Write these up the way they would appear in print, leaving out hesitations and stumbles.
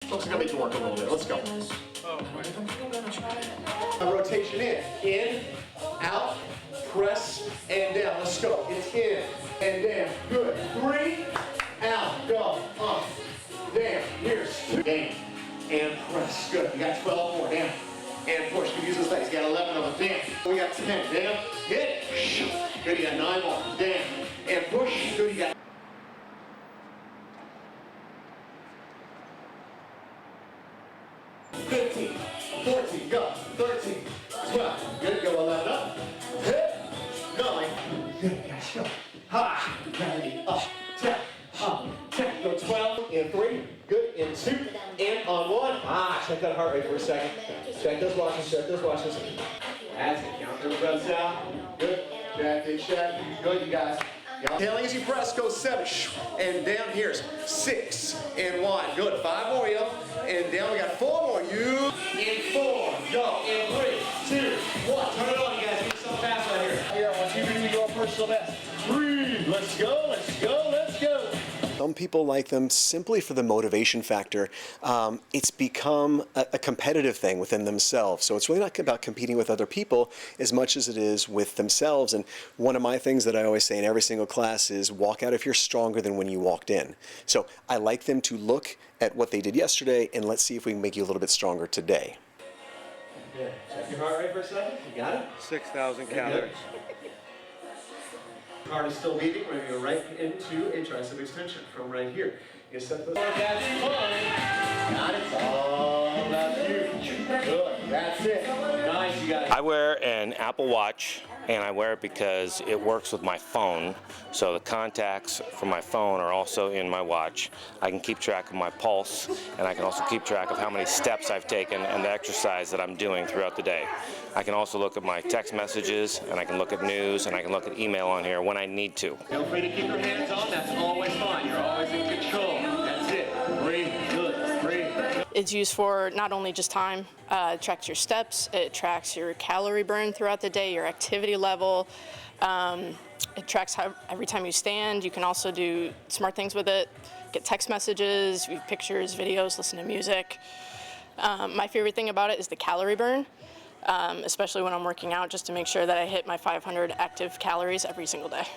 Folks are gonna make you work a little bit. Let's go. Rotation in, out, press, and down. Let's go. It's in and down. Good. 3, out, go, up, down. Here's 2, down, and press. Good. You got 12 more. Down, and push. You use those legs. You got 11 of them. Down. We got 10. Down, hit. Good. You got 9 more. Down, and push. Good. You got 15, 14, go, 13, 12, good, go 11 up, hit, 9, good, guys, go, ha, gravity, up, 10, go 12, in 3, good, in 2, and on 1, check that heart rate for a second, check those watches, that's it, count your breaths out, good, check, good, you guys. Tailing as you press, go 7, and down here's 6, and 1, good, 5 more, yo, and down, we got 4 more, you, in 4, go, in 3, 2, 1, turn it on, you guys, get yourself fast right here. Here, I want you to do our personal best, 3, let's go, let's go, let's go. Some people like them simply for the motivation factor. It's become a competitive thing within themselves. So it's really not about competing with other people as much as it is with themselves. And one of my things that I always say in every single class is walk out if you're stronger than when you walked in. So I like them to look at what they did yesterday and let's see if we can make you a little bit stronger today. Good. Check your heart rate for a second. You got it? 6,000 calories. Heart is still beating. We're going to go right into a tricep extension from right here. You set those. That's fine. Got it. It's all about you. Good. That's it. Nice, you guys. I wear an Apple Watch, and I wear it because it works with my phone. So the contacts from my phone are also in my watch. I can keep track of my pulse, and I can also keep track of how many steps I've taken and the exercise that I'm doing throughout the day. I can also look at my text messages, and I can look at news, and I can look at email on here when I need to. Feel free to keep your hands on. That's always fine. You're always in control. That's it. Breathe. Good. Breathe. It's used for not only just time, it tracks your steps, it tracks your calorie burn throughout the day, your activity level. It tracks how every time you stand. You can also do smart things with it, get text messages, view pictures, videos, listen to music. My favorite thing about it is the calorie burn, especially when I'm working out, just to make sure that I hit my 500 active calories every single day.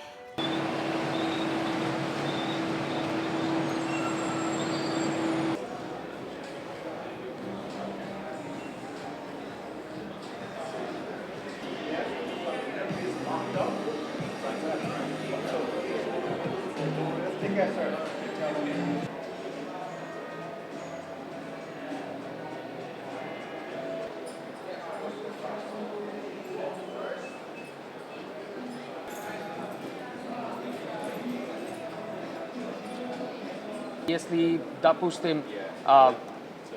Если, допустим,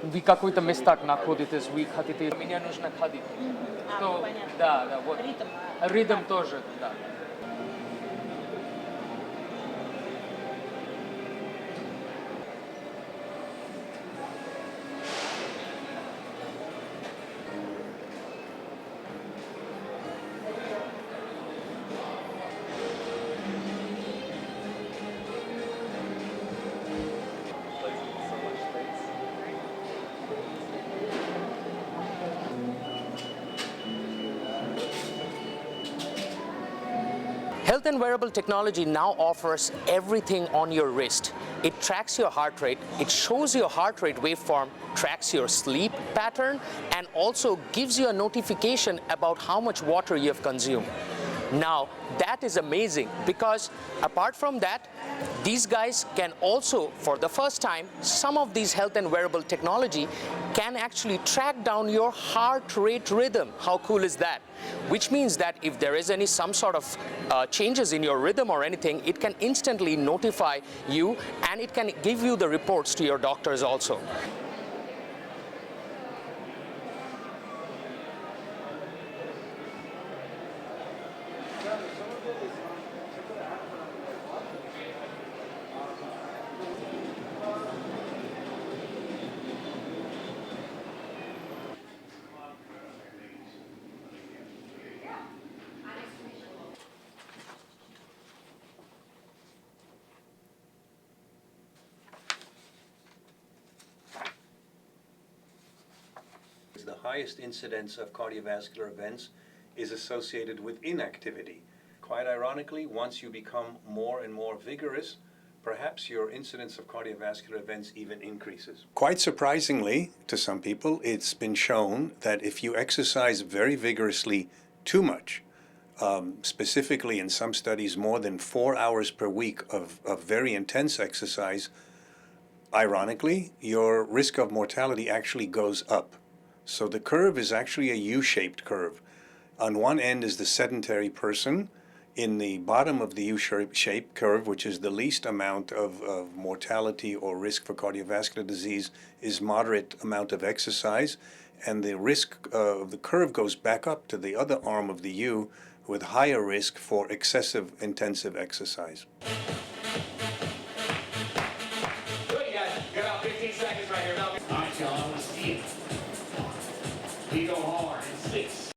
вы какой-то местах находитесь, вы хотите, мне нужно ходить, то, да, вот, ритм тоже, да. Health and Wearable Technology now offers everything on your wrist. It tracks your heart rate, it shows your heart rate waveform, tracks your sleep pattern, and also gives you a notification about how much water you have consumed. Now, that is amazing because apart from that, these guys can also, for the first time, some of these health and wearable technology can actually track down your heart rate rhythm. How cool is that? Which means that if there is some sort of changes in your rhythm or anything, it can instantly notify you and it can give you the reports to your doctors also. highest incidence of cardiovascular events is associated with inactivity. Quite ironically, once you become more and more vigorous, perhaps your incidence of cardiovascular events even increases. Quite surprisingly, to some people, it's been shown that if you exercise very vigorously too much, specifically in some studies more than 4 hours per week of very intense exercise, ironically, your risk of mortality actually goes up. So the curve is actually a U-shaped curve. On one end is the sedentary person. In the bottom of the U-shaped curve, which is the least amount of mortality or risk for cardiovascular disease, is moderate amount of exercise. And the risk of the curve goes back up to the other arm of the U with higher risk for excessive intensive exercise. Good, you guys. Got about 15 seconds right here. All right, y'all. I want to see it. We go hard in 6.